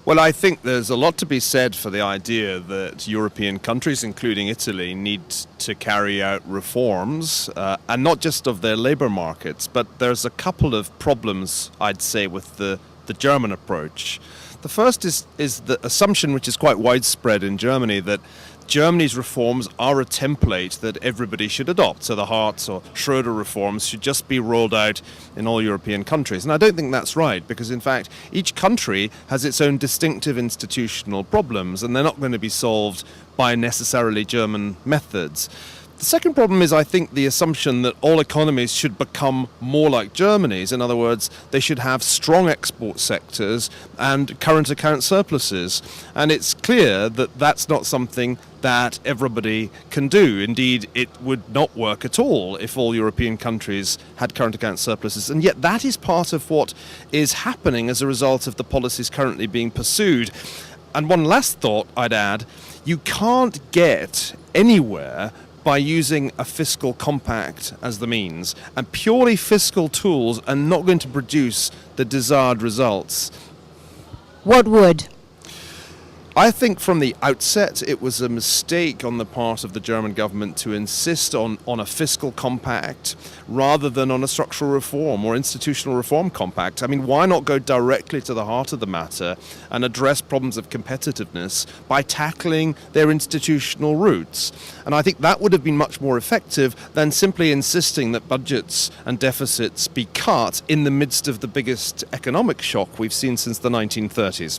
Well, I think there's a lot to be said for the idea that European countries, including Italy, need to carry out reforms, and not just of their labour markets, but there's a couple of problems, I'd say, with the German approach. The first is the assumption, which is quite widespread in Germany, that Germany's reforms are a template that everybody should adopt. So the Hartz or Schroeder reforms should just be rolled out in all European countries. And I don't think that's right, because in fact each country has its own distinctive institutional problems, and they're not going to be solved by necessarily German methods. The second problem is, I think, the assumption that all economies should become more like Germany's. In other words, they should have strong export sectors and current account surpluses. And it's clear that that's not something that everybody can do. Indeed, it would not work at all if all European countries had current account surpluses. And yet that is part of what is happening as a result of the policies currently being pursued. And one last thought I'd add, you can't get anywhere by using a fiscal compact as the means, and purely fiscal tools are not going to produce the desired results. What would? I think from the outset it was a mistake on the part of the German government to insist on a fiscal compact rather than on a structural reform or institutional reform compact. I mean, why not go directly to the heart of the matter and address problems of competitiveness by tackling their institutional roots? And I think that would have been much more effective than simply insisting that budgets and deficits be cut in the midst of the biggest economic shock we've seen since the 1930s.